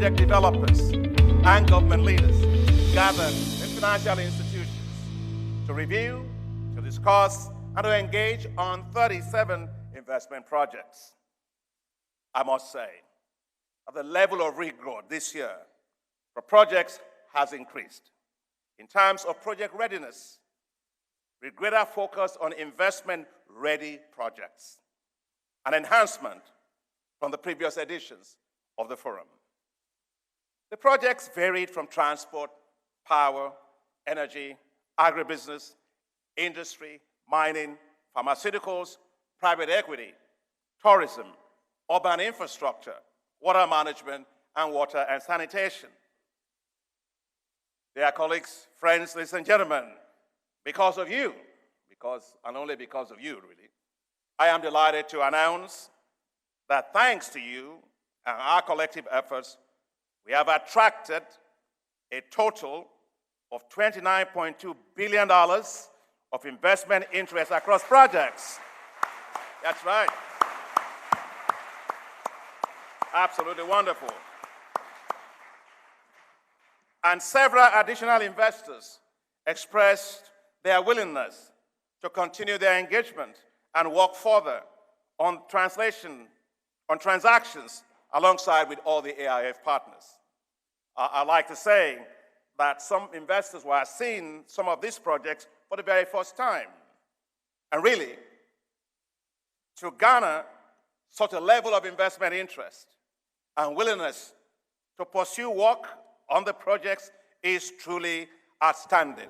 project developers and government leaders gathered in financial institutions to review, to discuss, and to engage on 37 investment projects. I must say that the level of rigor this year for projects has increased. In terms of project readiness, with greater focus on investment-ready projects, an enhancement from the previous editions of the forum. The projects varied from transport, power, energy, agribusiness, industry, mining, pharmaceuticals, private equity, tourism, urban infrastructure, water management, and water and sanitation. Dear colleagues, friends, ladies and gentlemen, because of you, and only because of you, really, I am delighted to announce that thanks to you and our collective efforts, we have attracted a total of $29.2 billion of investment interest across projects. That's right. Absolutely wonderful. And several additional investors expressed their willingness to continue their engagement and work further on transactions alongside with all the AIF partners. I like to say that some investors were seeing some of these projects for the very first time. And really, to garner such a level of investment interest and willingness to pursue work on the projects is truly outstanding.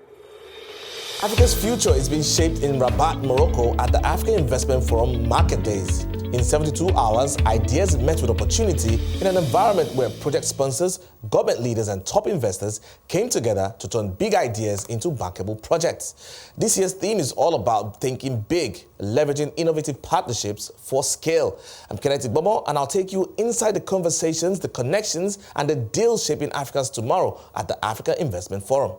Africa's future is being shaped in Rabat, Morocco at the African Investment Forum Market Days. In 72 hours, ideas met with opportunity in an environment where project sponsors, government leaders, and top investors came together to turn big ideas into bankable projects. This year's theme is all about thinking big, leveraging innovative partnerships for scale. I'm Kenneth Igbomo, and I'll take you inside the conversations, the connections, and the deals shaping Africa's tomorrow at the Africa Investment Forum.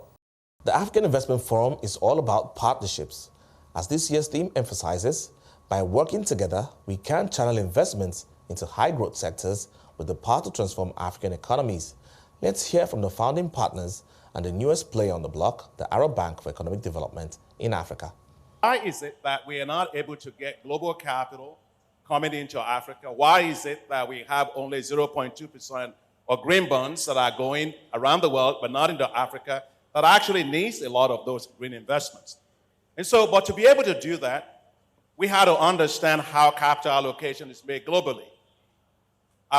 The African Investment Forum is all about partnerships. As this year's theme emphasizes, by working together, we can channel investments into high-growth sectors with the power to transform African economies. Let's hear from the founding partners and the newest player on the block, the Arab Bank for Economic Development in Africa. Why is it that we are not able to get global capital coming into Africa? Why is it that we have only 0.2% of green bonds that are going around the world but not into Africa that actually needs a lot of those green investments? And so, but to be able to do that, we had to understand how capital allocation is made globally.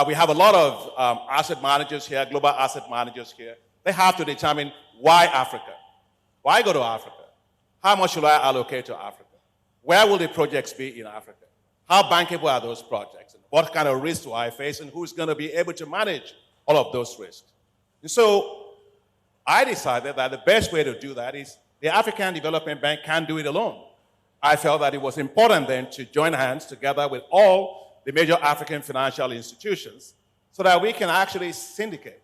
We have a lot of asset managers here, global asset managers here. They have to determine why Africa? Why go to Africa? How much should I allocate to Africa? Where will the projects be in Africa? How bankable are those projects? And what kind of risks do I face? And who's going to be able to manage all of those risks? And so I decided that the best way to do that is the African Development Bank can't do it alone. I felt that it was important then to join hands together with all the major African financial institutions so that we can actually syndicate.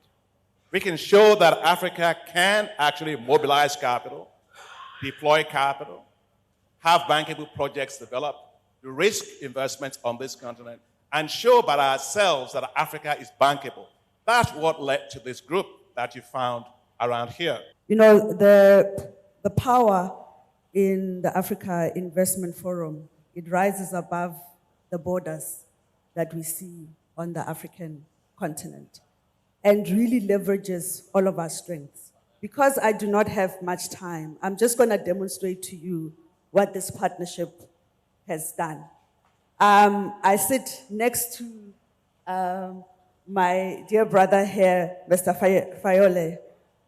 We can show that Africa can actually mobilize capital, deploy capital, have bankable projects develop, do risk investments on this continent, and show by ourselves that Africa is bankable. That's what led to this group that you found around here. You know, the power in the Africa Investment Forum, it rises above the borders that we see on the African continent and really leverages all of our strengths. Because I do not have much time, I'm just going to demonstrate to you what this partnership has done. I sit next to my dear brother here, Mr. Fayole.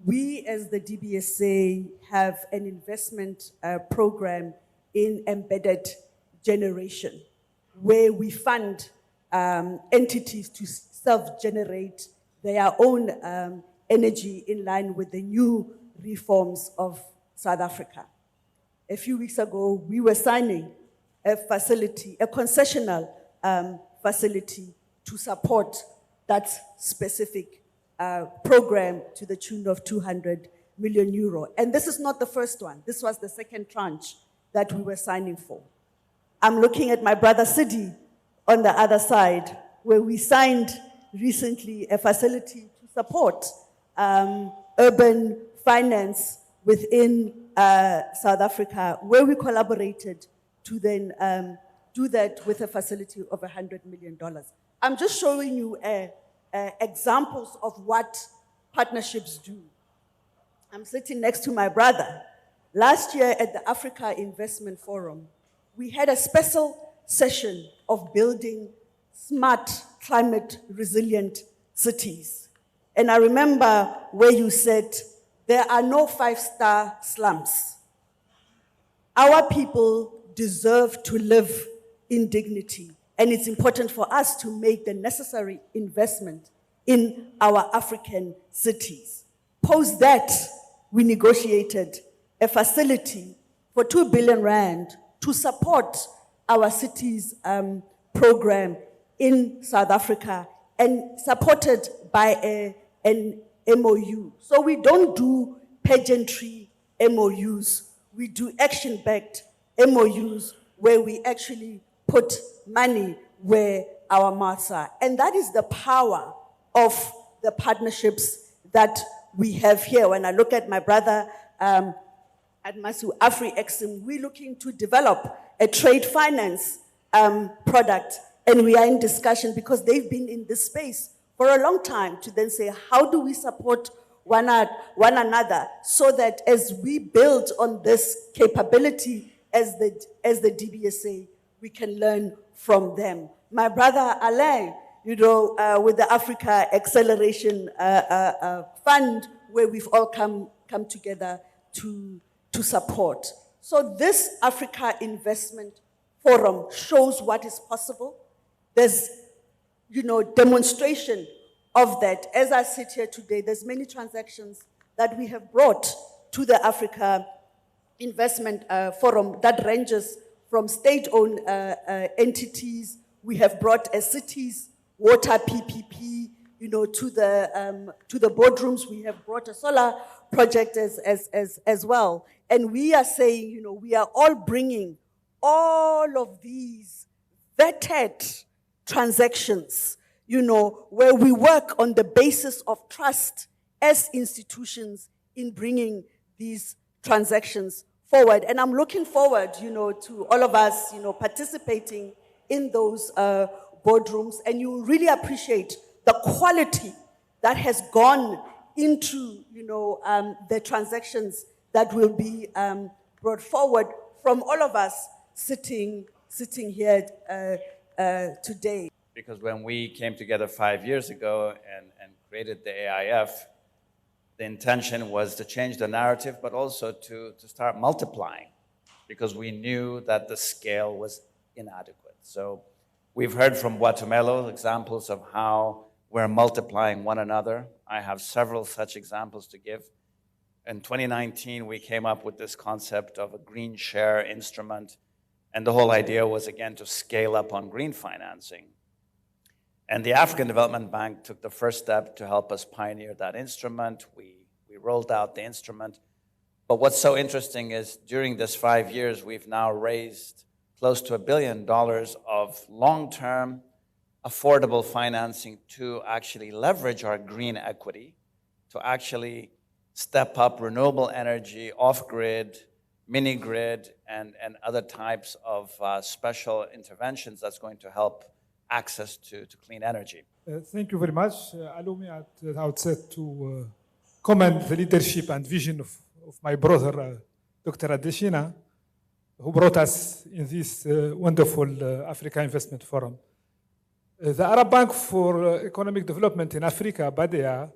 We, as the DBSA, have an investment program in embedded generation, where we fund entities to self-generate their own energy in line with the new reforms of South Africa. A few weeks ago, we were signing a facility, a concessional facility to support that specific program to the tune of 200 million euro. And this is not the first one. This was the second tranche that we were signing for. I'm looking at my brother Sidi on the other side, where we signed recently a facility to support urban finance within South Africa, where we collaborated to then do that with a facility of $100 million. I'm just showing you examples of what partnerships do. I'm sitting next to my brother. Last year at the Africa Investment Forum, we had a special session of building smart, climate resilient cities. And I remember where you said, there are no 5-star slums. Our people deserve to live in dignity. And it's important for us to make the necessary investment in our African cities. Post that, we negotiated a facility for 2 billion rand to support our cities program in South Africa, and supported by an MOU. So we don't do pageantry MOUs. We do action-backed MOUs where we actually put money where our mouths are. And that is the power of the partnerships that we have here. When I look at my brother at Masu Afri-Exim, we're looking to develop a trade finance product. And we are in discussion because they've been in this space for a long time to then say, how do we support one another so that as we build on this capability as the DBSA, we can learn from them. My brother Alain, with the Africa Acceleration Fund, where we've all come together to support. So this Africa Investment Forum shows what is possible. There's, demonstration of that. As I sit here today, there's many transactions that we have brought to the Africa Investment Forum that ranges from state-owned entities. We have brought a city's water PPP, to the boardrooms. We have brought a solar project as well. And we are saying, we are all bringing all of these vetted transactions, where we work on the basis of trust as institutions in bringing these transactions forward. And I'm looking forward, to all of us, participating in those boardrooms. And you really appreciate the quality that has gone into, the transactions that will be brought forward from all of us sitting here today. Because when we came together 5 years ago and created the AIF, the intention was to change the narrative, but also to start multiplying, because we knew that the scale was inadequate. So we've heard from Guatemala examples of how we're multiplying one another. I have several such examples to give. In 2019, we came up with this concept of a green share instrument. And the whole idea was, again, to scale up on green financing. And the African Development Bank took the first step to help us pioneer that instrument. We rolled out the instrument. But what's so interesting is during this 5 years, we've now raised close to $1 billion of long-term, affordable financing to actually leverage our green equity, to actually step up renewable energy, off-grid, mini-grid, and other types of special interventions that's going to help access to clean energy. Thank you very much. Allow me at the outset to commend the leadership and vision of my brother, Dr. Adeshina, who brought us in this wonderful Africa Investment Forum. The Arab Bank for Economic Development in Africa, BADEA,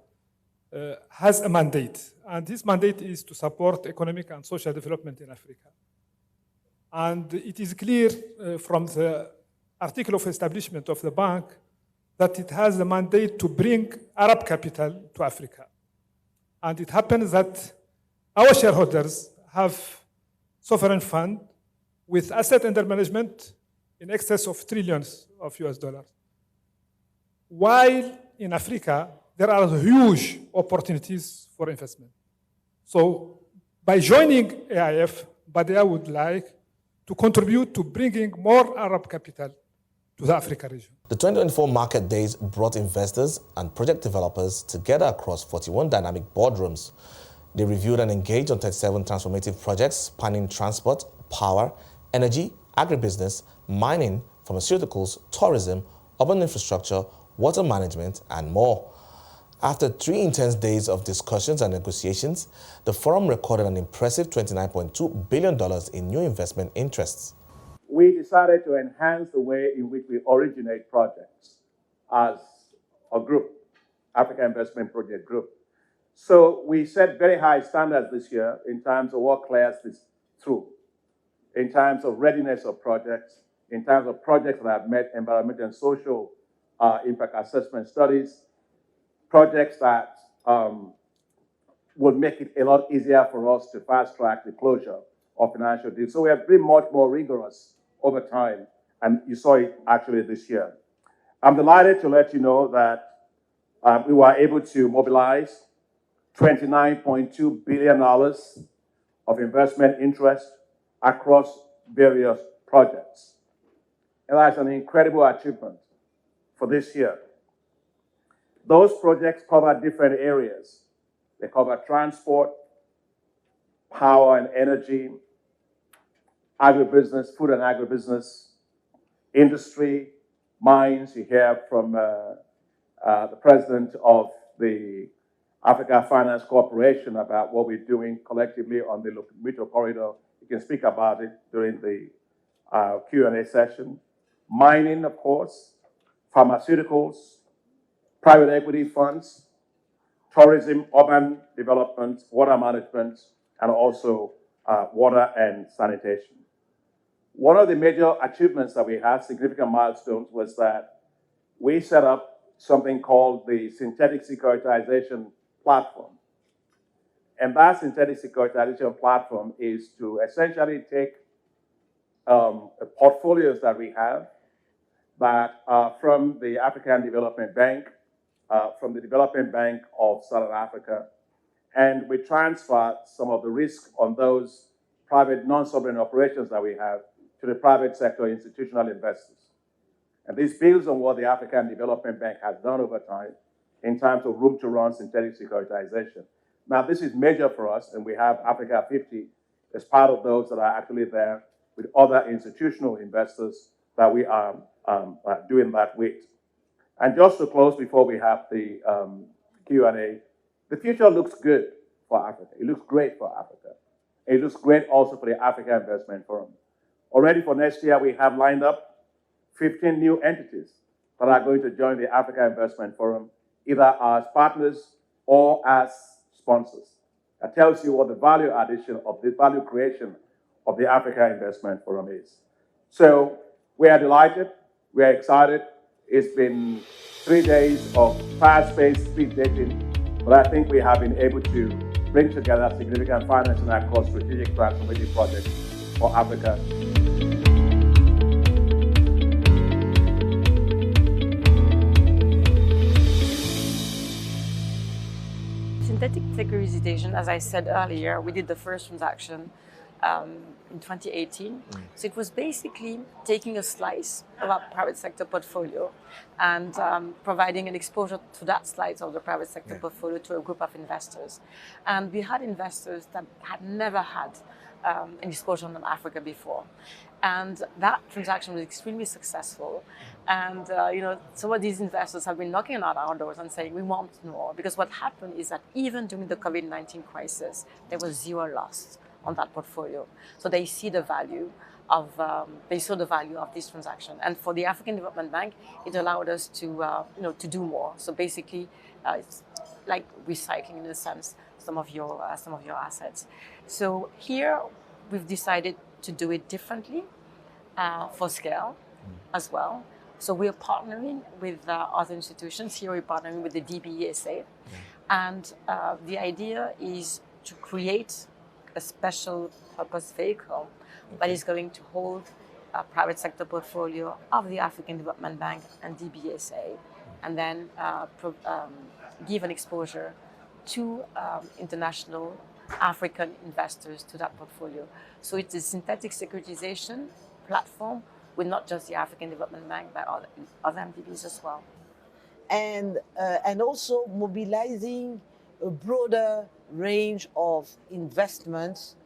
has a mandate, and this mandate is to support economic and social development in Africa. And it is clear from the article of establishment of the bank that it has a mandate to bring Arab capital to Africa. And it happens that our shareholders have sovereign fund with asset under management in excess of trillions of US dollars. While in Africa, there are huge opportunities for investment. So by joining AIF, BADEA would like to contribute to bringing more Arab capital to the Africa region. The 2024 Market Days brought investors and project developers together across 41 dynamic boardrooms. They reviewed and engaged on 37 transformative projects spanning transport, power, energy, agribusiness, mining, pharmaceuticals, tourism, urban infrastructure, water management, and more. After 3 intense days of discussions and negotiations, the forum recorded an impressive $29.2 billion in new investment interests. We decided to enhance the way in which we originate projects as a group, Africa Investment Project Group. So we set very high standards this year in terms of what clears this through, in terms of readiness of projects, in terms of projects that have met environmental and social impact assessment studies, projects that would make it a lot easier for us to fast track the closure of financial deals. So we have been much more rigorous over time, and you saw it actually this year. I'm delighted to let you know that we were able to mobilize $29.2 billion of investment interest across various projects. And that's an incredible achievement for this year. Those projects cover different areas. They cover transport, power and energy, agribusiness, food and agribusiness, industry, mines. You hear from the president of the Africa Finance Corporation about what we're doing collectively on the Lomito corridor. You can speak about it during the Q&A session. Mining, of course, pharmaceuticals, private equity funds, tourism, urban development, water management, and also water and sanitation. One of the major achievements that we had, significant milestones, was that we set up something called the synthetic securitization platform. And that synthetic securitization platform is to essentially take portfolios that we have that are from the African Development Bank, from the Development Bank of Southern Africa, and we transfer some of the risk on those private non-sovereign operations that we have to the private sector institutional investors. And this builds on what the African Development Bank has done over time in terms of room to run synthetic securitization. Now, this is major for us, and we have Africa 50 as part of those that are actually there with other institutional investors that we are doing that with. And just to close before we have the Q&A, the future looks good for Africa. It looks great for Africa. It looks great also for the Africa Investment Forum. Already for next year, we have lined up 15 new entities that are going to join the Africa Investment Forum, either as partners or as sponsors. That tells you what the value addition of the value creation of the Africa Investment Forum is. So we are delighted, we are excited. It's been 3 days of fast-paced speed dating, but I think we have been able to bring together significant financing across strategic transformative projects for Africa. Synthetic securitization, as I said earlier, we did the first transaction in 2018. So it was basically taking a slice of our private sector portfolio and providing an exposure to that slice of the private sector portfolio to a group of investors. And we had investors that had never had an exposure on Africa before. And that transaction was extremely successful. And some of these investors have been knocking on our doors and saying, we want more. Because what happened is that even during the COVID-19 crisis, there was zero loss on that portfolio. So they see the value of this transaction. And for the African Development Bank, it allowed us to do more. So basically, it's like recycling in a sense some of your assets. So here we've decided to do it differently for scale as well. So we're partnering with other institutions. Here we're partnering with the DBESA. And the idea is to create a special purpose vehicle that is going to hold a private sector portfolio of the African Development Bank and DBSA, and then give an exposure to international African investors to that portfolio. So it's a synthetic securitization platform with not just the African Development Bank, but other MPBs as well. And also mobilizing a broader range of investment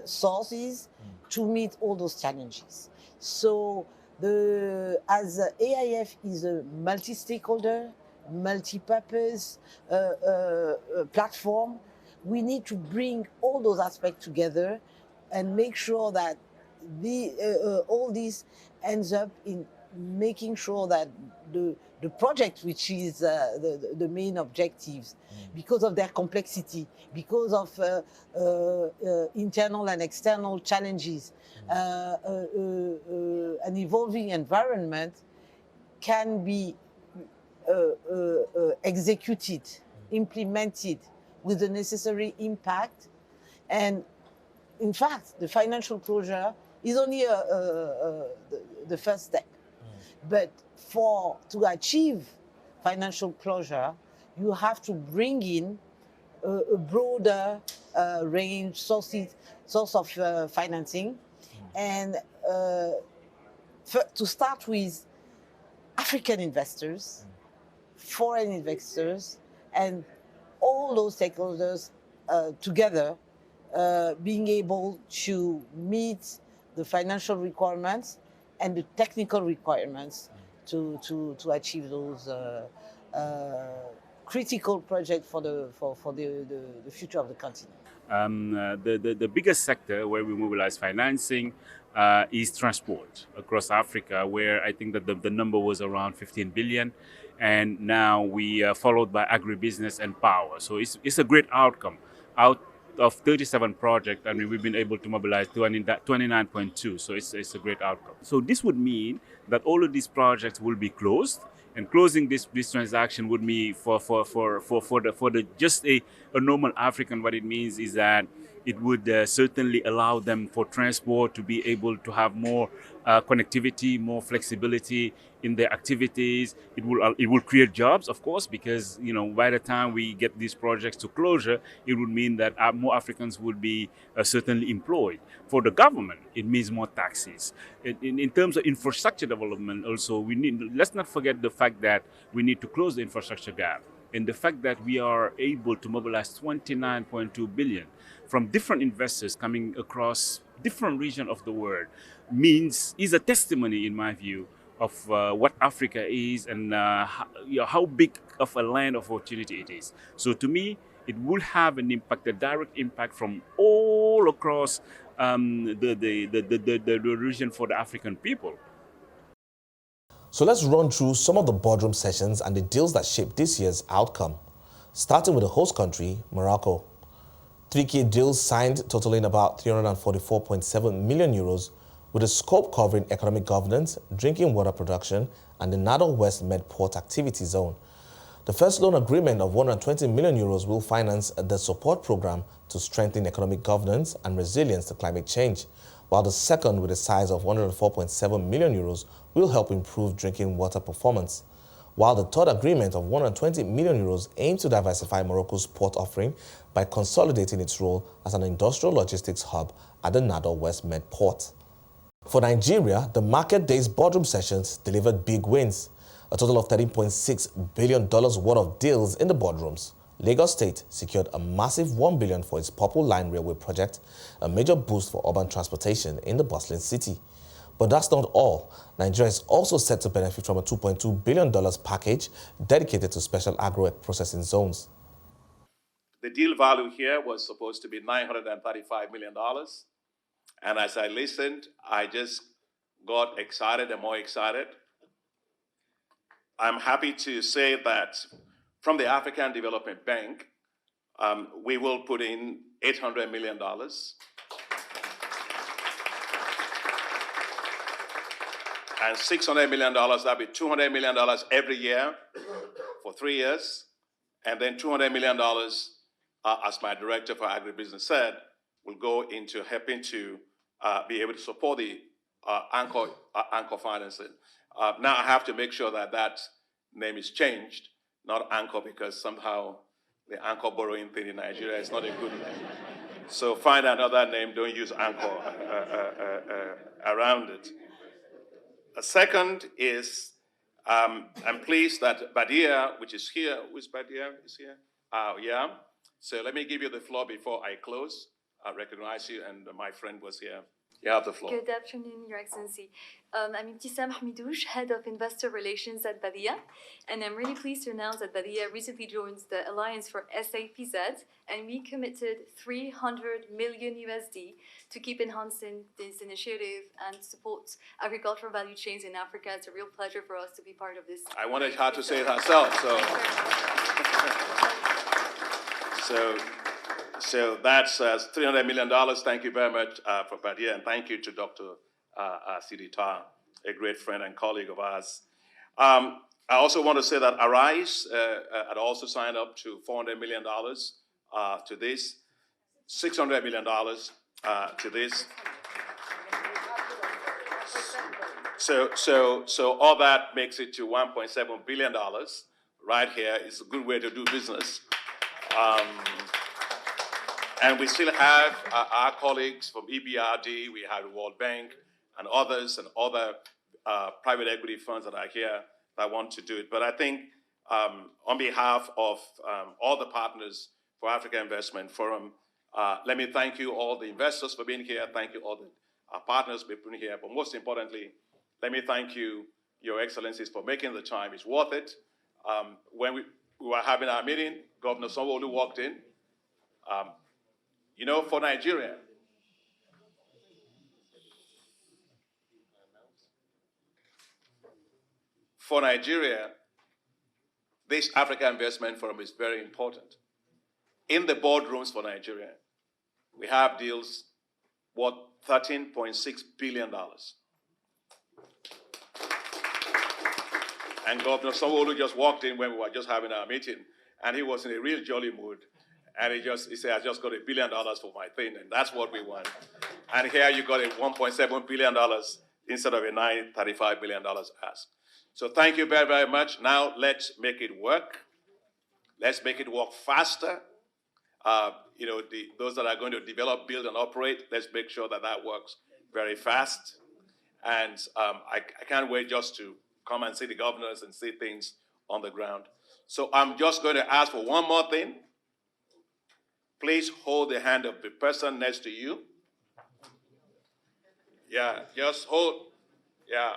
sources to meet all those challenges. So as AIF is a multi-stakeholder, multi-purpose platform, we need to bring all those aspects together and make sure that all this ends up in making sure that the project, which is the main objectives, because of their complexity, because of internal and external challenges, an evolving environment, can be executed, implemented with the necessary impact. And in fact, the financial closure is only the first step. But to achieve financial closure, you have to bring in a broader range source of financing, and to start with African investors, foreign investors, and all those stakeholders together, being able to meet the financial requirements and the technical requirements to achieve those critical projects for the future of the continent. The biggest sector where we mobilize financing is transport across Africa, where I think that the number was around 15 billion. And now we are followed by agribusiness and power. So it's a great outcome. Out of 37 projects, I mean, we've been able to mobilize 29.2. So it's a great outcome. So this would mean that all of these projects will be closed. And closing this transaction would mean for just a normal African, what it means is that it would certainly allow them for transport to be able to have more connectivity, more flexibility in their activities. It will create jobs, of course, because by the time we get these projects to closure, it would mean that more Africans would be certainly employed. For the government, it means more taxes. In terms of infrastructure development, also let's not forget the fact that we need to close the infrastructure gap. And the fact that we are able to mobilize 29.2 billion from different investors coming across different regions of the world is a testimony, in my view, of what Africa is and how big of a land of opportunity it is. So to me, it will have an impact, a direct impact from all across the region for the African people. So let's run through some of the boardroom sessions and the deals that shaped this year's outcome, starting with the host country, Morocco. 3 key deals signed totaling about 344.7 million euros, with a scope covering economic governance, drinking water production, and the Nado West Med Port Activity Zone. The first loan agreement of 120 million euros will finance the support program to strengthen economic governance and resilience to climate change, while the second, with a size of 104.7 million euros, will help improve drinking water performance. While the third agreement of 120 million euros aims to diversify Morocco's port offering by consolidating its role as an industrial logistics hub at the Nado West Med Port. For Nigeria, the market days boardroom sessions delivered big wins. A total of $13.6 billion worth of deals in the boardrooms. Lagos State secured a massive $1 billion for its Purple Line Railway project, a major boost for urban transportation in the bustling city. But that's not all. Nigeria is also set to benefit from a $2.2 billion package dedicated to special agro-processing zones. The deal value here was supposed to be $935 million. And as I listened, I just got excited and more excited. I'm happy to say that from the African Development Bank, we will put in $800 million. And $600 million, that'll be $200 million every year for 3 years. And then $200 million, as my director for agribusiness said, will go into helping to be able to support the anchor financing. Now I have to make sure that that name is changed, not anchor, because somehow the anchor borrowing thing in Nigeria is not a good name. So find another name, don't use anchor around it. A second is, I'm pleased that Badia, which is here, who's Badia, is here? Yeah. So let me give you the floor before I close. I recognize you, and my friend was here. You have the floor. Good afternoon, Your Excellency. I'm Ibtissam Hamidouche, Head of Investor Relations at Badia, and I'm really pleased to announce that Badia recently joined the Alliance for SAPZ, and we committed $300 million to keep enhancing this initiative and support agricultural value chains in Africa. It's a real pleasure for us to be part of this. I wanted her to say it herself, So that's $300 million. Thank you very much for Badia, and thank you to Dr. Sidi Tar, a great friend and colleague of ours. I also want to say that Arise had also signed up to $400 million to this, $600 million to this. So all that makes it to $1.7 billion right here. It's a good way to do business. And we still have our colleagues from EBRD, we have the World Bank and others and other private equity funds that are here that want to do it. But I think on behalf of all the partners for Africa Investment Forum, let me thank you, all the investors, for being here. Thank you, all the partners for being here. But most importantly, let me thank you, Your Excellencies, for making the time. It's worth it. When we were having our meeting, Governor Sanwo-Olu walked in. You know, for Nigeria, this Africa Investment Forum is very important. In the boardrooms for Nigeria, we have deals worth $13.6 billion. And Governor Sanwo-Olu just walked in when we were just having our meeting, and he was in a real jolly mood. And he said, I just got $1 billion for my thing, and that's what we want. And here you got a $1.7 billion instead of a $935 billion ask. So thank you very, very much. Now let's make it work. Let's make it work faster. Those that are going to develop, build, and operate, let's make sure that that works very fast. And I can't wait just to come and see the governors and see things on the ground. So I'm just going to ask for one more thing. Please hold the hand of the person next to you. Yeah, just hold. Yeah.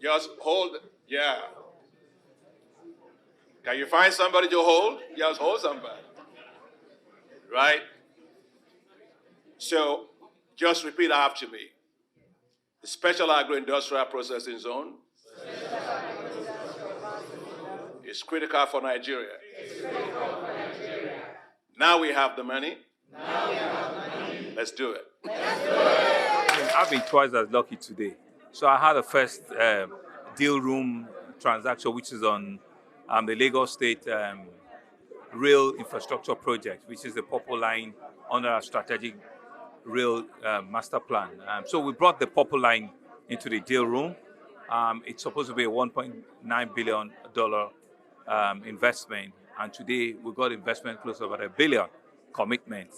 Just hold. Yeah. Can you find somebody to hold? Just hold somebody. Right? So just repeat after me. The Special Agro-Industrial Processing Zone is critical for Nigeria. Now we have the money. Let's do it. I've been twice as lucky today. So I had a first deal room transaction, which is on the Lagos State Rail Infrastructure Project, which is the purple line under our strategic rail master plan. So we brought the purple line into the deal room. It's supposed to be a $1.9 billion investment. And today we got investment close to about $1 billion commitment,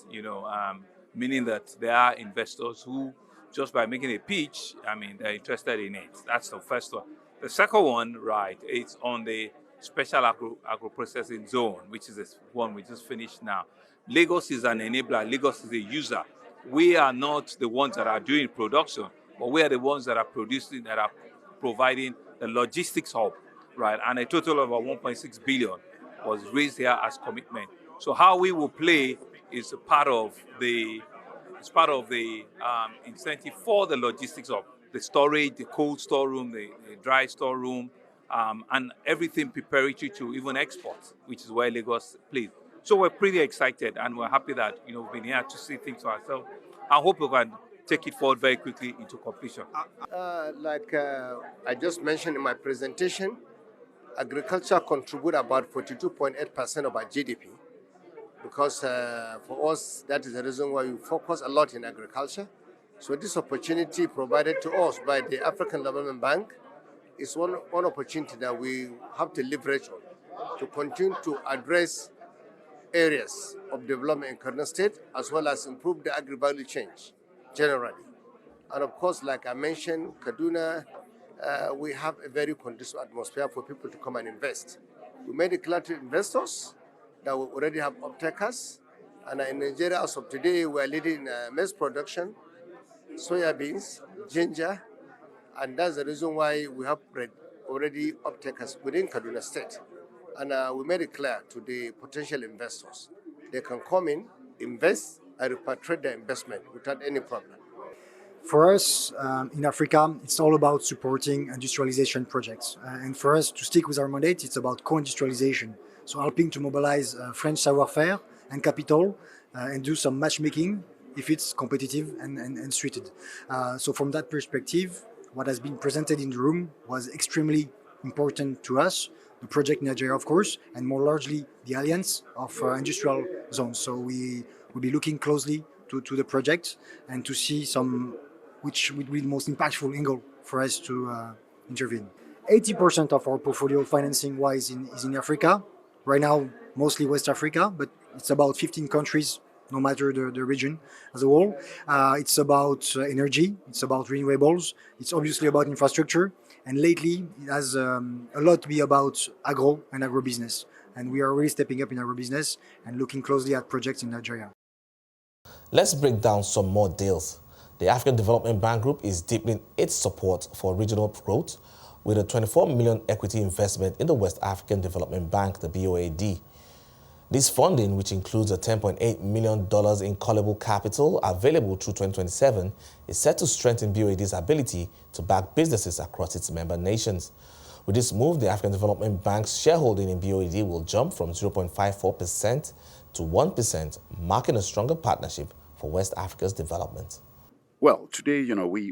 meaning that there are investors who, just by making a pitch, they're interested in it. That's the first one. The second one, right, it's on the special agro-processing zone, which is the one we just finished now. Lagos is an enabler. Lagos is a user. We are not the ones that are doing production, but we are the ones that are producing, that are providing the logistics hub, right? And a total of about $1.6 billion was raised here as commitment. So how we will play is part of the incentive for the logistics of the storage, the cold storeroom, the dry storeroom, and everything preparatory to even export, which is where Lagos plays. So we're pretty excited, and we're happy that we've been here to see things for ourselves. I hope we can take it forward very quickly into completion. I just mentioned in my presentation, agriculture contributes about 42.8% of our GDP, because for us, that is the reason why we focus a lot in agriculture. So this opportunity provided to us by the African Development Bank is one opportunity that we have to leverage on to continue to address areas of development in Kaduna State, as well as improve the agri-value chain generally. And of course, like I mentioned, Kaduna we have a very conducive atmosphere for people to come and invest. We made it clear to investors that we already have off-takers, and in Nigeria, as of today, we are leading maize production, soya beans, ginger, and that's the reason why we have already off-takers within Kaduna State. And we made it clear to the potential investors. They can come in, invest, and repatriate their investment without any problem. For us in Africa, it's all about supporting industrialization projects. And for us to stick with our mandate, it's about co-industrialization. So helping to mobilize French savoir-faire and capital and do some matchmaking if it's competitive and suited. So from that perspective, what has been presented in the room was extremely important to us. The project in Nigeria, of course, and more largely the alliance of industrial zones. So we will be looking closely to the project and to see which would be the most impactful angle for us to intervene. 80% of our portfolio financing-wise is in Africa. Right now, mostly West Africa, but it's about 15 countries, no matter the region as a whole. It's about energy, it's about renewables, it's obviously about infrastructure, and lately it has a lot to be about agro and agribusiness. And we are really stepping up in agribusiness and looking closely at projects in Nigeria. Let's break down some more deals. The African Development Bank Group is deepening its support for regional growth with a 24 million equity investment in the West African Development Bank, the BOAD. This funding, which includes a $10.8 million in callable capital available through 2027, is set to strengthen BOAD's ability to back businesses across its member nations. With this move, the African Development Bank's shareholding in BOAD will jump from 0.54% to 1%, marking a stronger partnership for West Africa's development. Well, today,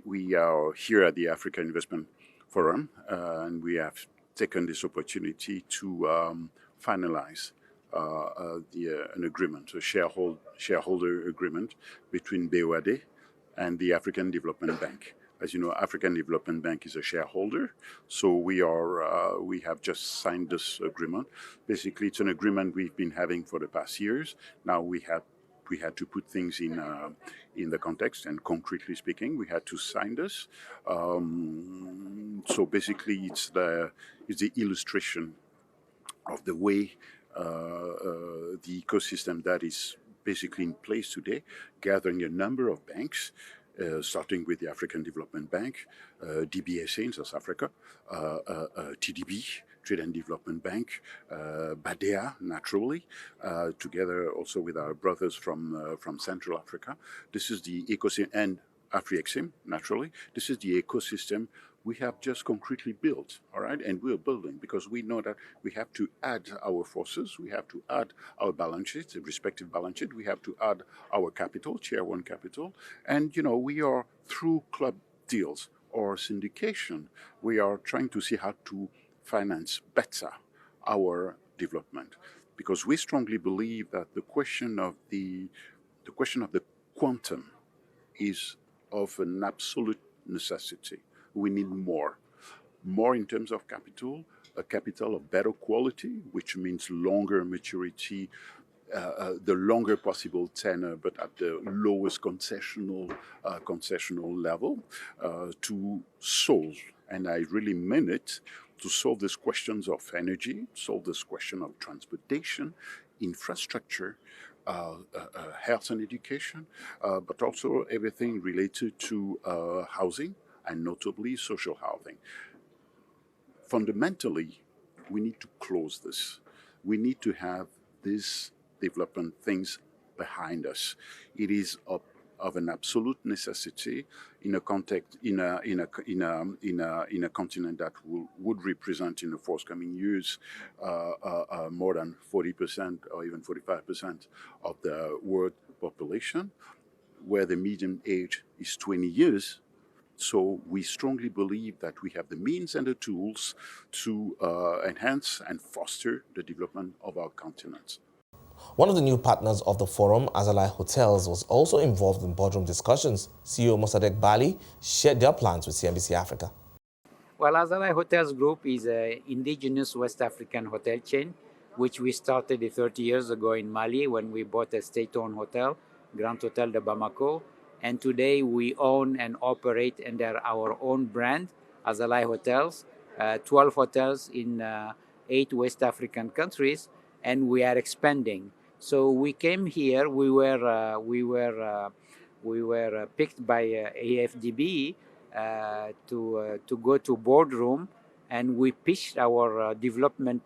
we are here at the African Investment Forum, and we have taken this opportunity to finalize an agreement, a shareholder agreement between BOAD and the African Development Bank. As you know, African Development Bank is a shareholder, so we have just signed this agreement. Basically, it's an agreement we've been having for the past years. Now we had to put things in the context, and concretely speaking, we had to sign this. So basically, it's the illustration of the way the ecosystem that is basically in place today, gathering a number of banks, starting with the African Development Bank, DBSA in South Africa, TDB, Trade and Development Bank, BADEA, naturally, together also with our brothers from Central Africa. This is the ecosystem, and AfriExim, naturally. This is the ecosystem we have just concretely built, all right? And we're building because we know that we have to add our forces, we have to add our balance sheets, the respective balance sheet, we have to add our capital, Tier 1 capital, and, we are through club deals or syndication, we are trying to see how to finance better our development, because we strongly believe that the question of the quantum is of an absolute necessity. We need more in terms of capital, a capital of better quality, which means longer maturity, the longer possible tenor, but at the lowest concessional level, to solve, and I really mean it, to solve these questions of energy, solve this question of transportation, infrastructure, health and education, but also everything related to housing, and notably social housing. Fundamentally, we need to close this. We need to have these development things behind us. It is of an absolute necessity in a context, in a continent that would represent in the forthcoming years more than 40% or even 45% of the world population, where the median age is 20 years. So we strongly believe that we have the means and the tools to enhance and foster the development of our continent. One of the new partners of the forum, Azalai Hotels, was also involved in boardroom discussions. CEO Mossadegh Bali shared their plans with CNBC Africa. Well, Azalai Hotels Group is an indigenous West African hotel chain, which we started 30 years ago in Mali when we bought a state-owned hotel, Grand Hotel de Bamako. And today we own and operate under our own brand Azalai hotels, 12 hotels in 8 West African countries, and we are expanding. So we came here. We were picked by AFDB to go to boardroom, and we pitched our development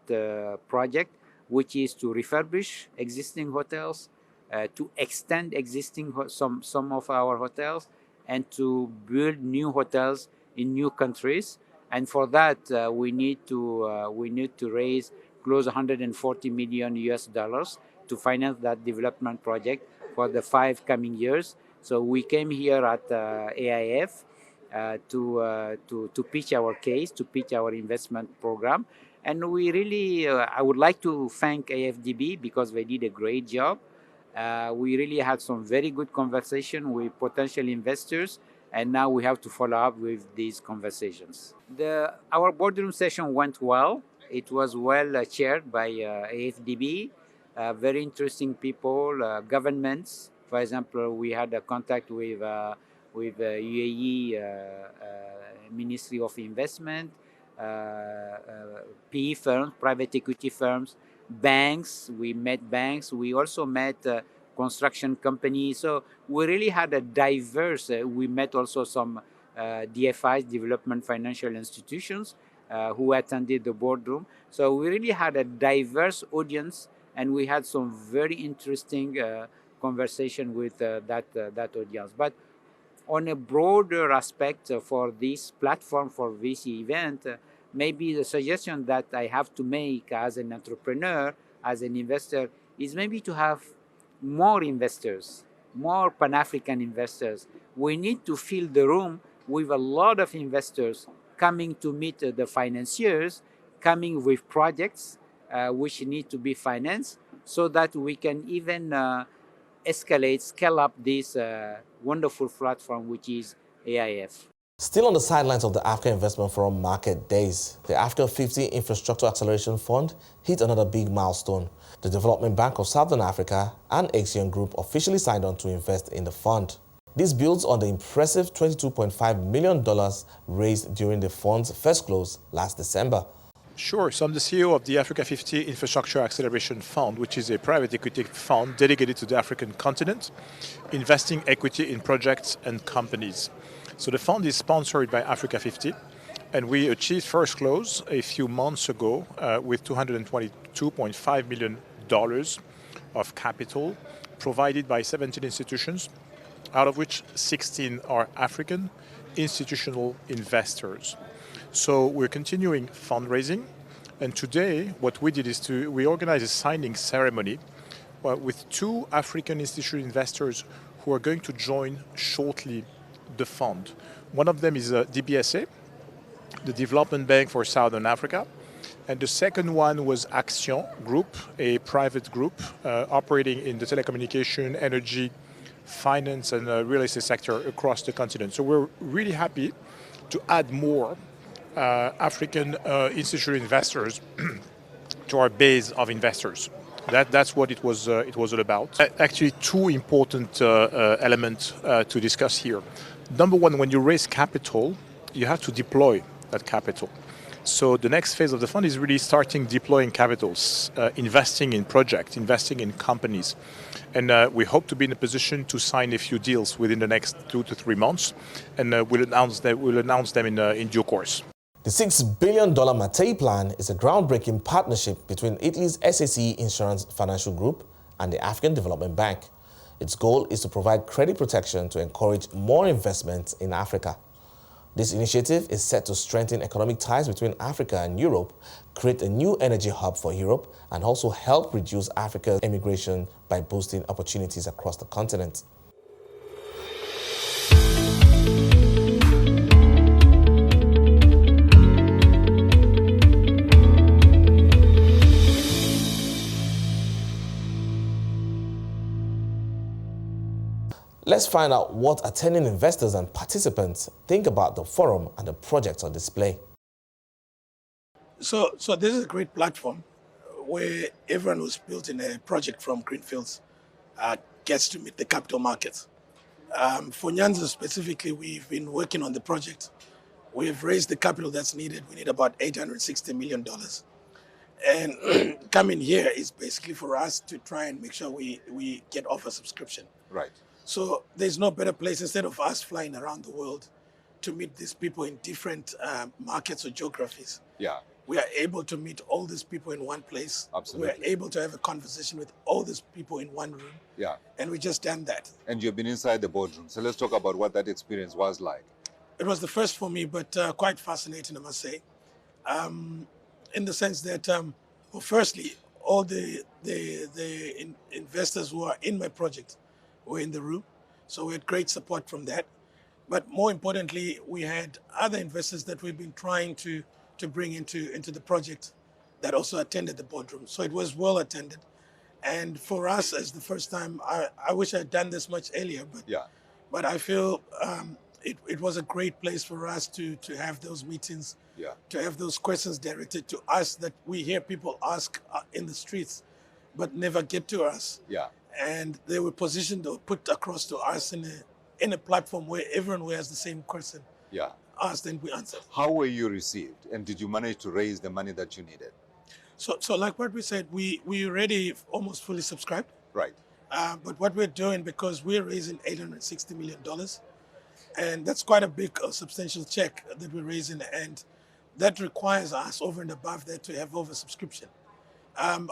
project, which is to refurbish existing hotels, to extend existing some of our hotels, and to build new hotels in new countries. And for that, we need to raise close to 140 million US dollars to finance that development project for the 5 coming years. So we came here at AIF to pitch our case, to pitch our investment program. And we really, I would like to thank AFDB because they did a great job. We really had some very good conversation with potential investors, and now we have to follow up with these conversations. Our boardroom session went well. It was well chaired by AFDB, very interesting people, governments. For example, we had a contact with UAE Ministry of Investment, PE firms, private equity firms, banks. We met banks. We also met construction companies. So we really had a diverse. We met also some DFIs, development financial institutions, who attended the boardroom. So we really had a diverse audience, and we had some very interesting conversation with that audience. But on a broader aspect for this platform, for this event, maybe the suggestion that I have to make as an entrepreneur, as an investor, is maybe to have more investors, more Pan-African investors. We need to fill the room with a lot of investors coming to meet the financiers, coming with projects which need to be financed, so that we can even scale up this wonderful platform, which is AIF. Still on the sidelines of the Africa Investment Forum market days, the Africa 50 Infrastructure Acceleration Fund hit another big milestone. The Development Bank of Southern Africa and Axion Group officially signed on to invest in the fund. This builds on the impressive $22.5 million raised during the fund's first close last December. Sure. So I'm the CEO of the Africa 50 Infrastructure Acceleration Fund, which is a private equity fund dedicated to the African continent, investing equity in projects and companies. So the fund is sponsored by Africa 50, and we achieved first close a few months ago with $222.5 million of capital provided by 17 institutions, out of which 16 are African institutional investors. So we're continuing fundraising, and today what we did is we organized a signing ceremony with 2 African institutional investors who are going to join shortly the fund. One of them is DBSA, the Development Bank for Southern Africa, and the second one was Axion Group, a private group operating in the telecommunication, energy, finance, and real estate sector across the continent. So we're really happy to add more African institutional investors to our base of investors. That's what it was all about. Actually, 2 important elements to discuss here. Number one, when you raise capital, you have to deploy that capital. So the next phase of the fund is really starting deploying capitals, investing in projects, investing in companies. And we hope to be in a position to sign a few deals within the next 2 to 3 months, and we'll announce them in due course. The $6 billion Matei plan is a groundbreaking partnership between Italy's SAC Insurance Financial Group and the African Development Bank. Its goal is to provide credit protection to encourage more investments in Africa. This initiative is set to strengthen economic ties between Africa and Europe, create a new energy hub for Europe, and also help reduce Africa's immigration by boosting opportunities across the continent. Let's find out what attending investors and participants think about the forum and the projects on display. So this is a great platform where everyone who's built in a project from greenfields gets to meet the capital markets. For Nyanza specifically, we've been working on the project We have raised the capital that's needed. We need about $860 million. And coming here is basically for us to try and make sure we get off a subscription. Right. So there's no better place, instead of us flying around the world to meet these people in different markets or geographies. Yeah. We are able to meet all these people in one place. Absolutely. We're able to have a conversation with all these people in one room. Yeah. And we just done that. And you've been inside the boardroom. So let's talk about what that experience was like. It was the first for me, but quite fascinating, I must say. In the sense that, well, firstly, all the investors who are in my project were in the room. So we had great support from that. But more importantly, we had other investors that we've been trying to bring into the project that also attended the boardroom. So it was well attended. And for us, as the first time, I wish I had done this much earlier, but I feel it was a great place for us to have those meetings, to have those questions directed to us that we hear people ask in the streets, but never get to us. Yeah. And they were positioned or put across to us in a platform where everyone has the same question. Yeah. Asked and we answered. How were you received? And did you manage to raise the money that you needed? So like what we said, we already almost fully subscribed. Right. But what we're doing, because we're raising $860 million, and that's quite a big, substantial check that we're raising, and that requires us over and above that to have oversubscription.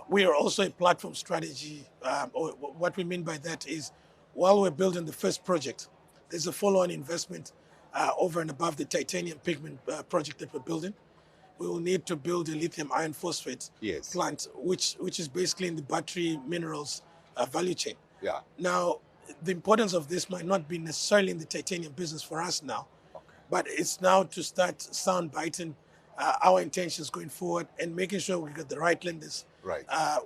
We are also a platform strategy, or what we mean by that is, while we're building the first project, there's a follow-on investment over and above the titanium pigment project that we're building. We will need to build a lithium iron phosphate plant, which is basically in the battery minerals value chain. Yeah. Now, the importance of this might not be necessarily in the titanium business for us now, but it's now to start sound biting our intentions going forward and making sure we get the right lenders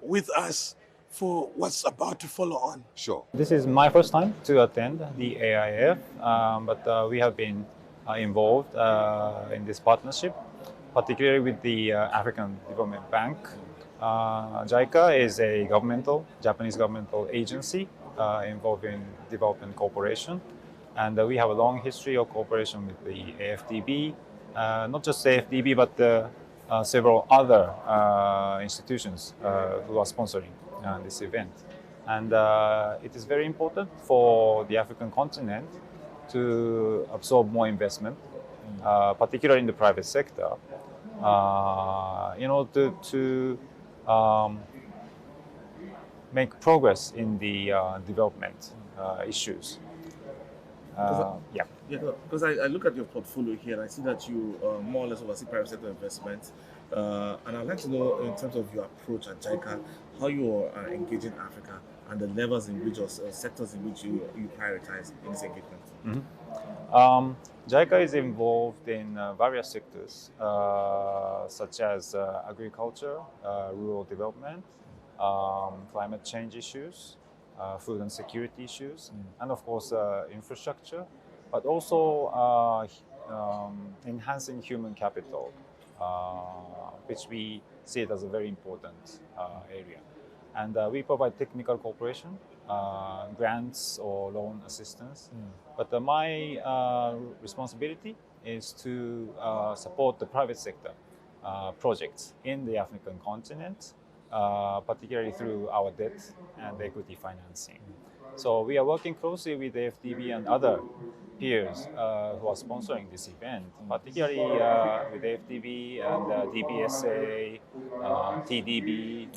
with us for what's about to follow on. Sure. This is my first time to attend the AIF, but we have been involved in this partnership, particularly with the African Development Bank. JICA is a Japanese governmental agency involved in development cooperation. And we have a long history of cooperation with the AFDB, not just AFDB, but several other institutions who are sponsoring this event. And it is very important for the African continent to absorb more investment, particularly in the private sector, in order to make progress in the development issues. Because I look at your portfolio here and I see that you more or less oversee private sector investment. And I'd like to know, in terms of your approach at JICA, how you are engaging Africa and the levels in which, or sectors in which you prioritize in this engagement. Mm-hmm. JICA is involved in various sectors, such as agriculture, rural development, climate change issues, food and security issues, and of course infrastructure, but also enhancing human capital, which we see it as a very important area. And we provide technical cooperation, grants or loan assistance. But my responsibility is to support the private sector projects in the African continent, particularly through our debt and equity financing. So we are working closely with the FDB and other peers who are sponsoring this event, particularly with the FDB and DBSA, TDB.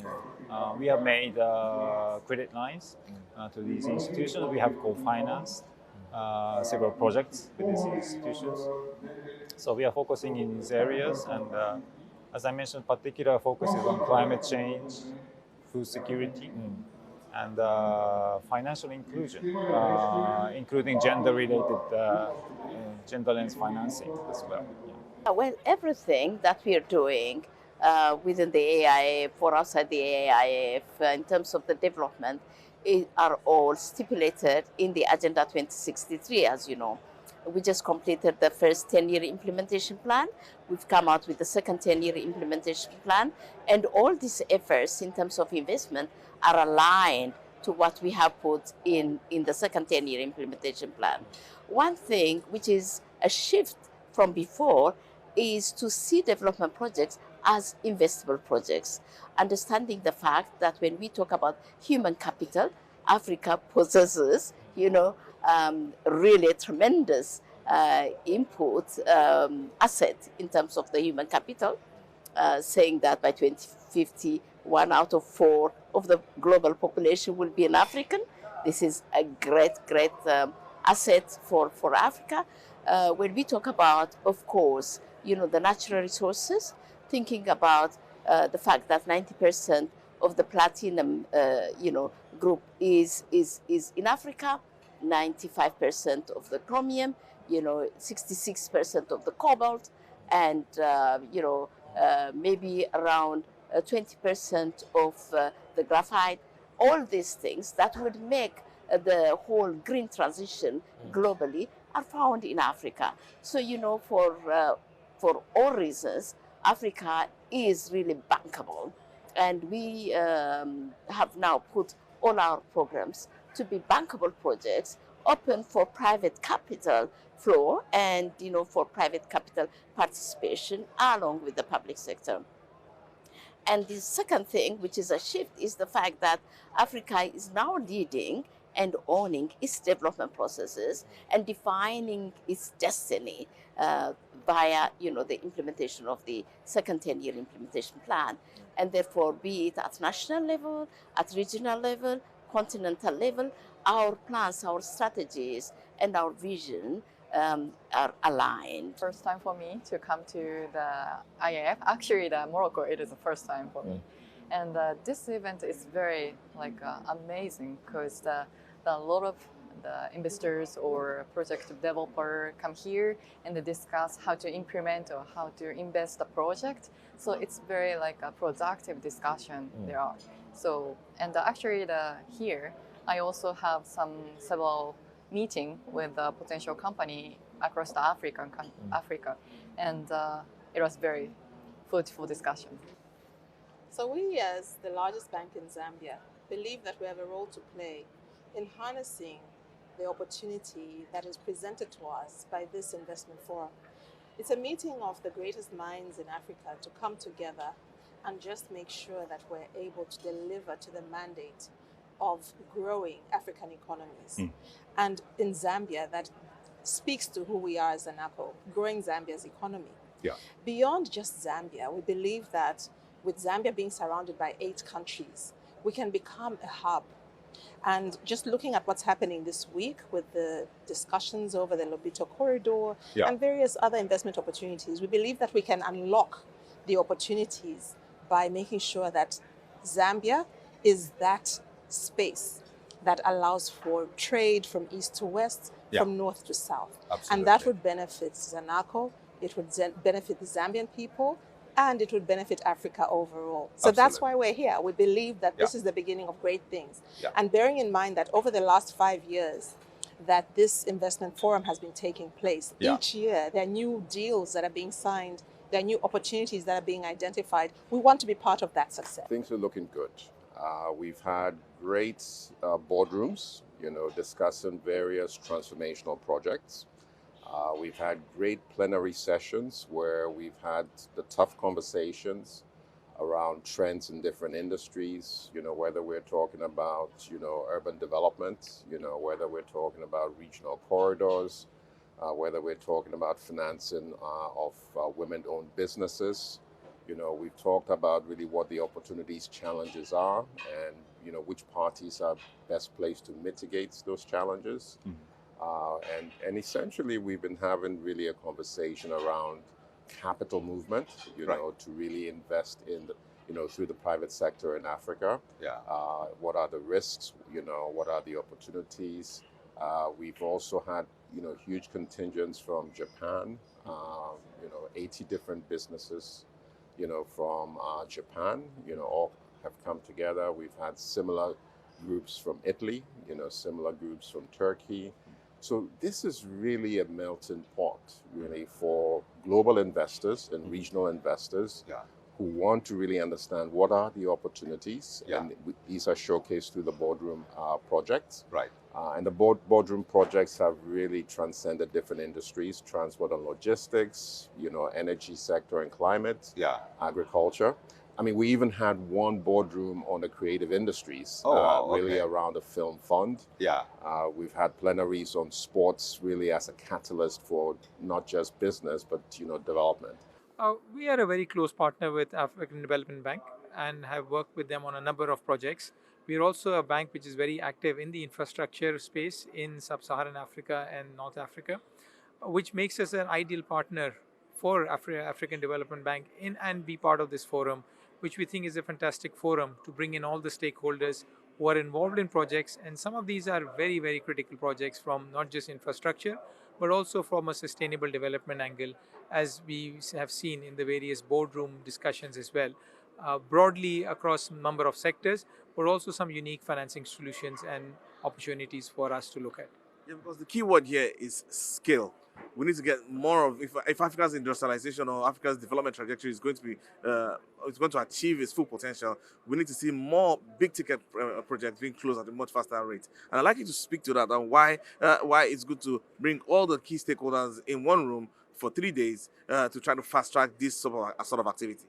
We have made credit lines to these institutions. We have co-financed several projects with these institutions. So we are focusing in these areas, and as I mentioned, particular focus is on climate change, food security, and financial inclusion, including gender-related, gender-lens financing as well. Well, everything that we are doing within the AIF, for us at the AIF, in terms of the development, are all stipulated in the Agenda 2063, as you know. We just completed the first 10-year implementation plan. We've come out with the second 10-year implementation plan. And all these efforts in terms of investment are aligned to what we have put in the second 10-year implementation plan. One thing which is a shift from before is to see development projects as investable projects, understanding the fact that when we talk about human capital, Africa possesses, really a tremendous input asset in terms of the human capital, saying that by 2050, 1 out of 4 of the global population will be an African. This is a great asset for Africa. When we talk about, of course, the natural resources, thinking about the fact that 90% of the platinum, group is in Africa, 95% of the chromium, 66% of the cobalt, and maybe around 20% of the graphite. All these things that would make the whole green transition globally are found in Africa. So, for all reasons, Africa is really bankable. And we have now put all our programs to be bankable projects, open for private capital flow and, for private capital participation along with the public sector. And the second thing, which is a shift, is the fact that Africa is now leading and owning its development processes and defining its destiny via, the implementation of the second 10-year implementation plan. And therefore, be it at national level, at regional level, continental level, our plans, our strategies, and our vision are aligned. First time for me to come to the IAF. Actually, the Morocco, it is the first time for me. And this event is very amazing because a lot of the investors or project developer come here and they discuss how to implement or how to invest the project. So it's very a productive discussion there are. So, and actually here, I also have several meeting with a potential company across the Africa, and it was very fruitful discussion. So we, as the largest bank in Zambia, believe that we have a role to play in harnessing the opportunity that is presented to us by this investment forum. It's a meeting of the greatest minds in Africa to come together and just make sure that we're able to deliver to the mandate of growing African economies. And in Zambia, that speaks to who we are as Zanaco, growing Zambia's economy. Beyond just Zambia, we believe that with Zambia being surrounded by 8 countries, we can become a hub. And just looking at what's happening this week with the discussions over the Lobito corridor and various other investment opportunities, we believe that we can unlock the opportunities by making sure that Zambia is that space that allows for trade from east to west, from north to south. And that would benefit Zanaco, it would benefit the Zambian people, and it would benefit Africa overall. So that's why we're here. We believe that this is the beginning of great things. And bearing in mind that over the last 5 years that this investment forum has been taking place, each year there are new deals that are being signed, there are new opportunities that are being identified. We want to be part of that success. Things are looking good. We've had great boardrooms, discussing various transformational projects. We've had great plenary sessions where we've had the tough conversations around trends in different industries, whether we're talking about, urban development, whether we're talking about regional corridors, whether we're talking about financing of women-owned businesses. We've talked about really what the opportunities, challenges are, and, which parties are best placed to mitigate those challenges. And essentially, we've been having really a conversation around capital movement, to really invest in, through the private sector in Africa. What are the risks? What are the opportunities? We've also had, huge contingents from Japan, 80 different businesses, from Japan, all have come together. We've had similar groups from Italy, similar groups from Turkey. So this is really a melting pot, really, for global investors and regional investors who want to really understand what are the opportunities. And these are showcased through the boardroom projects. And the boardroom projects have really transcended different industries, transport and logistics, energy sector and climate, agriculture. I mean, we even had one boardroom on the creative industries, really around the film fund. We've had plenaries on sports, really as a catalyst for not just business, but development. We are a very close partner with African Development Bank and have worked with them on a number of projects. We are also a bank which is very active in the infrastructure space in Sub-Saharan Africa and North Africa, which makes us an ideal partner for African Development Bank and be part of this forum, which we think is a fantastic forum to bring in all the stakeholders who are involved in projects. And some of these are very, very critical projects from not just infrastructure, but also from a sustainable development angle, as we have seen in the various boardroom discussions as well, broadly across a number of sectors, but also some unique financing solutions and opportunities for us to look at. Yeah, because the key word here is scale. We need to get more of, if Africa's industrialization or Africa's development trajectory is going to be, is going to achieve its full potential, we need to see more big ticket projects being closed at a much faster rate. And I'd like you to speak to that and why it's good to bring all the key stakeholders in one room for 3 days to try to fast track this sort of activity.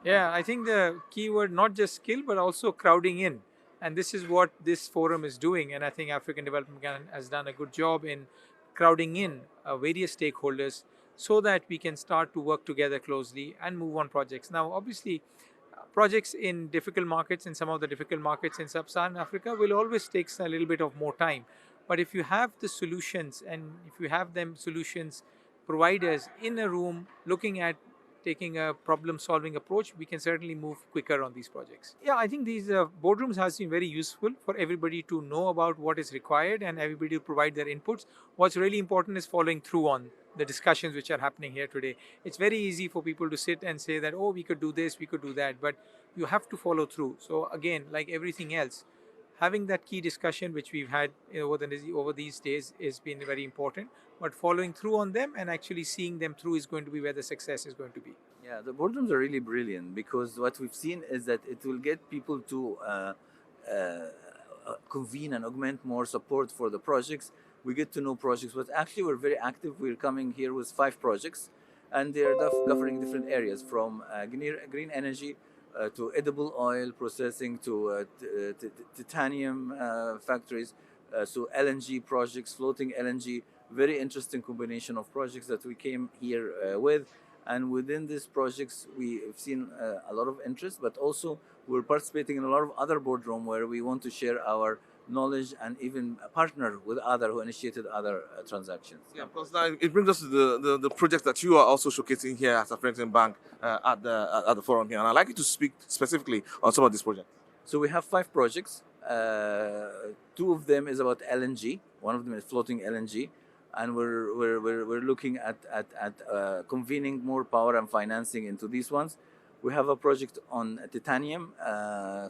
Yeah, I think the key word, not just skill, but also crowding in. And this is what this forum is doing. And I think African Development Bank has done a good job in crowding in various stakeholders so that we can start to work together closely and move on projects. Now, obviously, projects in difficult markets, in some of the difficult markets in Sub-Saharan Africa, will always take a little bit of more time. But if you have the solutions and if you have them solutions providers in a room looking at taking a problem-solving approach, we can certainly move quicker on these projects. Yeah, I think these boardrooms has been very useful for everybody to know about what is required and everybody to provide their inputs. What's really important is following through on the discussions which are happening here today. It's very easy for people to sit and say that, oh, we could do this, we could do that, but you have to follow through. So again, like everything else, having that key discussion which we've had over these days has been very important, but following through on them and actually seeing them through is going to be where the success is going to be. Yeah, the boardrooms are really brilliant because what we've seen is that it will get people to convene and augment more support for the projects. We get to know projects, but actually we're very active. We're coming here with 5 projects, and they're covering different areas from green energy to edible oil processing to titanium factories, so LNG projects, floating LNG. Very interesting combination of projects that we came here with. And within these projects, we've seen a lot of interest, but also we're participating in a lot of other boardroom where we want to share our knowledge and even partner with other who initiated other transactions. Yeah, because now it brings us to the project that you are also showcasing here at African Bank at the forum here. And I'd like you to speak specifically on some of these projects. So we have 5 projects. 2 of them is about LNG. One of them is floating LNG. And we're looking at convening more power and financing into these ones. We have a project on titanium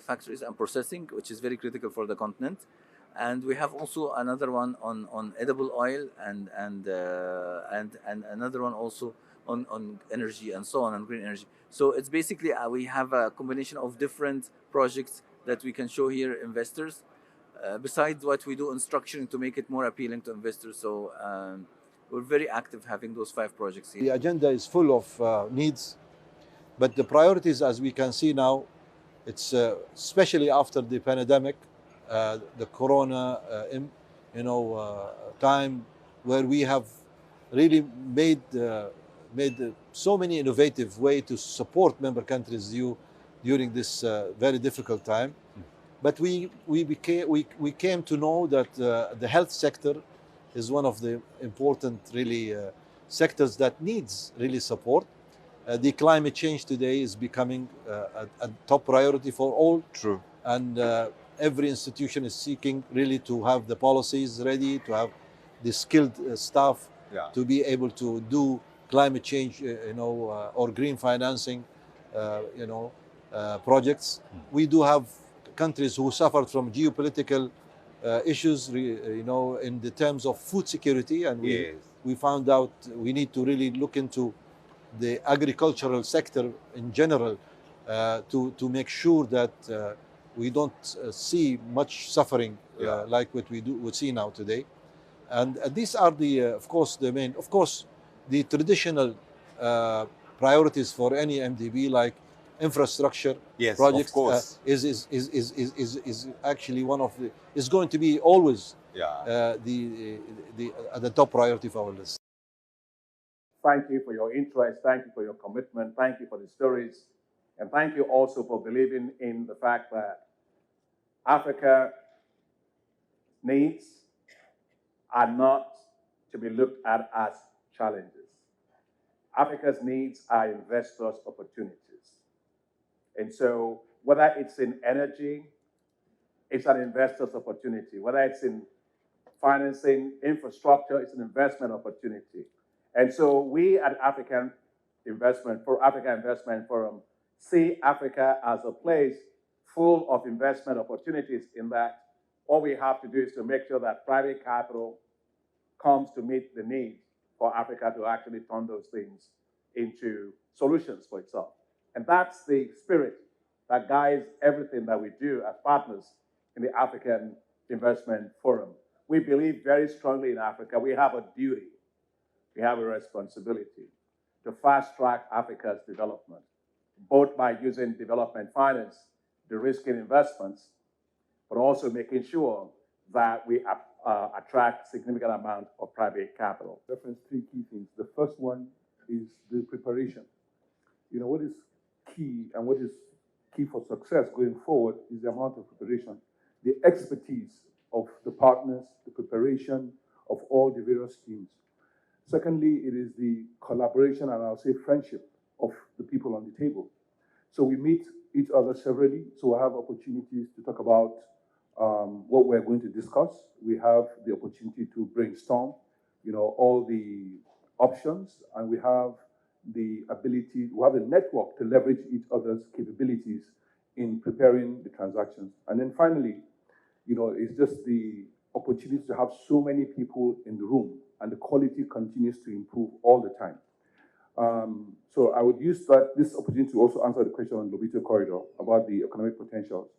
factories and processing, which is very critical for the continent. And we have also another one on edible oil and another one also on energy and so on, and green energy. So it's basically we have a combination of different projects that we can show here investors. Besides what we do in structuring to make it more appealing to investors. So we're very active having those 5 projects here. The agenda is full of needs, but the priorities, as we can see now, it's especially after the pandemic, the corona time, where we have really made so many innovative ways to support member countries during this very difficult time. But we came to know that the health sector is one of the important sectors that needs really support. The climate change today is becoming a top priority for all. True. And every institution is seeking really to have the policies ready, to have the skilled staff to be able to do climate change, or green financing, projects. We do have countries who suffered from geopolitical issues, in the terms of food security, and we found out we need to really look into the agricultural sector in general to make sure that we don't see much suffering like what we see now today. And these are the, of course, the main, of course, the traditional priorities for any MDB, like infrastructure projects, of course. is actually one of the, is going to be always the top priority for our list. Thank you for your interest. Thank you for your commitment. Thank you for the stories. And thank you also for believing in the fact that Africa needs are not to be looked at as challenges. Africa's needs are investors' opportunities. And so whether it's in energy, it's an investor's opportunity. Whether it's in financing, infrastructure, it's an investment opportunity. And so we at Africa Investment Forum see Africa as a place full of investment opportunities, in that all we have to do is to make sure that private capital comes to meet the need for Africa to actually turn those things into solutions for itself. And that's the spirit that guides everything that we do as partners in the African Investment Forum. We believe very strongly in Africa. We have a duty, we have a responsibility to fast-track Africa's development, both by using development finance, de-risking investments, but also making sure that we attract significant amount of private capital. Reference three key things. The first one is the preparation. You know, what is key and what is key for success going forward is the amount of preparation, the expertise of the partners, the preparation of all the various schemes. Secondly, it is the collaboration and I'll say friendship of the people on the table. So we meet each other severally, so we have opportunities to talk about what we're going to discuss. We have the opportunity to brainstorm, you know, all the options, and we have the ability, we have a network to leverage each other's capabilities in preparing the transactions. And then finally, you know, it's just the opportunity to have so many people in the room, and the quality continues to improve all the time. So I would use this opportunity to also answer the question on Lobito Corridor about the economic potentials.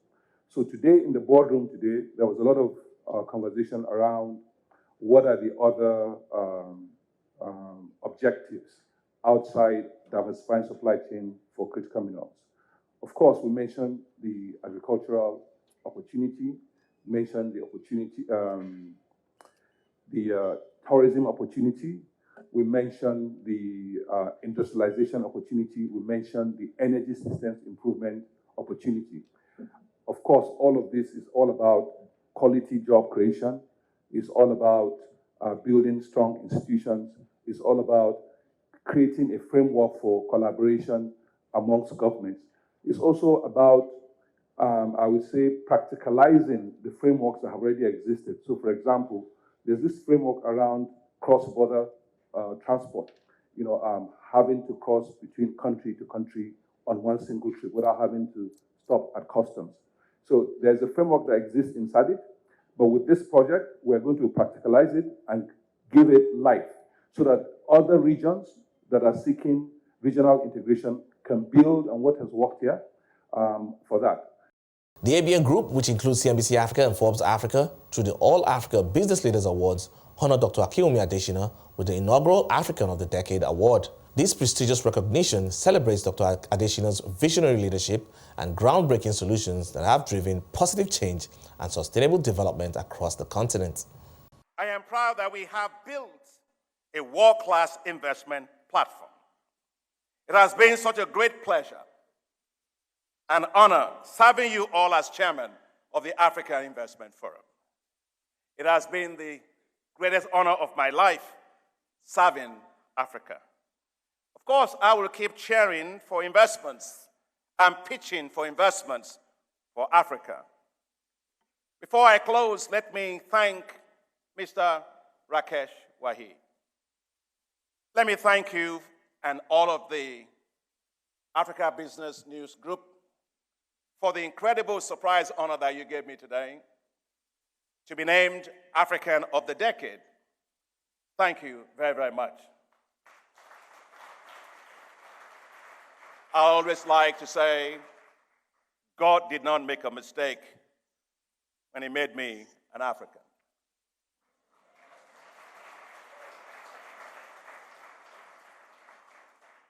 So today in the boardroom today, there was a lot of conversation around what are the other objectives outside diversifying supply chain for critical minerals. Of course, we mentioned the agricultural opportunity, mentioned the opportunity, the tourism opportunity. We mentioned the industrialization opportunity. We mentioned the energy systems improvement opportunity. Of course, all of this is all about quality job creation. It's all about building strong institutions. It's all about creating a framework for collaboration amongst governments. It's also about, I would say, practicalizing the frameworks that have already existed. So, for example, there's this framework around cross-border transport, you know, having to cross between country to country on one single trip without having to stop at customs. So there's a framework that exists inside it, but with this project, we're going to practicalize it and give it life so that other regions that are seeking regional integration can build on what has worked here for that. The ABN Group, which includes CNBC Africa and Forbes Africa, through the All Africa Business Leaders Awards, honored Dr. Akinwumi Adesina with the inaugural African of the Decade Award. This prestigious recognition celebrates Dr. Adesina's visionary leadership and groundbreaking solutions that have driven positive change and sustainable development across the continent. I am proud that we have built a world-class investment platform. It has been such a great pleasure and honor serving you all as chairman of the African Investment Forum. It has been the greatest honor of my life serving Africa. Of course, I will keep cheering for investments and pitching for investments for Africa. Before I close, let me thank Mr. Rakesh Wahi. Let me thank you and all of the Africa Business News Group for the incredible surprise honor that you gave me today to be named African of the Decade. Thank you very, very much. I always like to say, God did not make a mistake when he made me an African.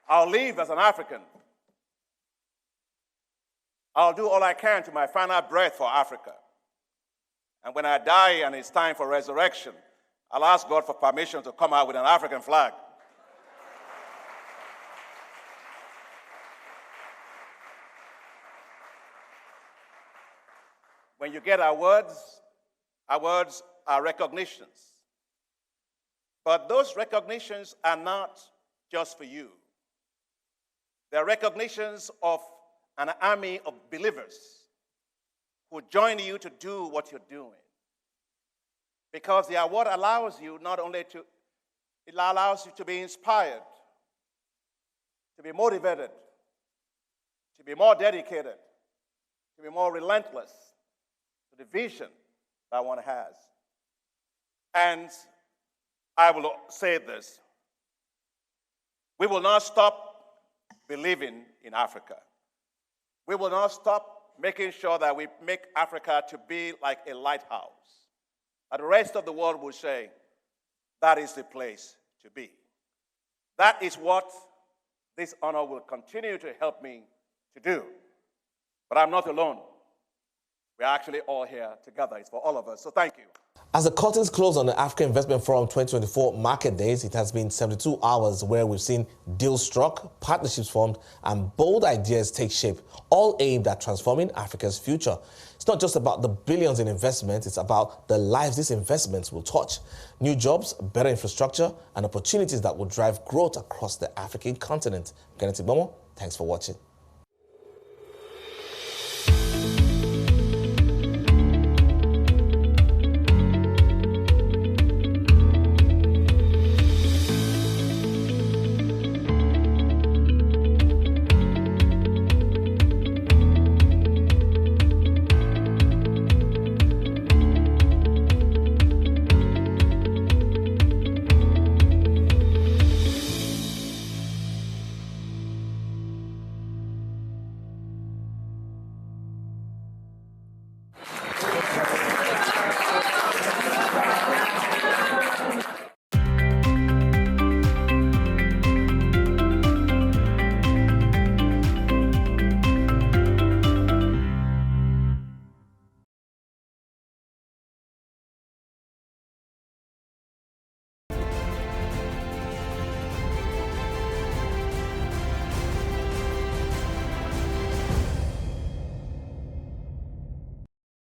I'll live as an African. I'll do all I can to my final breath for Africa. And when I die and it's time for resurrection, I'll ask God for permission to come out with an African flag. When you get our words are recognitions. But those recognitions are not just for you. They're recognitions of an army of believers who join you to do what you're doing. Because the award allows you not only to, it allows you to be inspired, to be motivated, to be more dedicated, to be more relentless to the vision that one has. And I will say this, we will not stop believing in Africa. We will not stop making sure that we make Africa to be like a lighthouse. And the rest of the world will say, that is the place to be. That is what this honor will continue to help me to do. But I'm not alone. We're actually all here together. It's for all of us. So thank you. As the curtains close on the African Investment Forum 2024 market days, it has been 72 hours where we've seen deals struck, partnerships formed, and bold ideas take shape, all aimed at transforming Africa's future. It's not just about the billions in investment, it's about the lives these investments will touch. New jobs, better infrastructure, and opportunities that will drive growth across the African continent. Kenneth Igbomo, thanks for watching.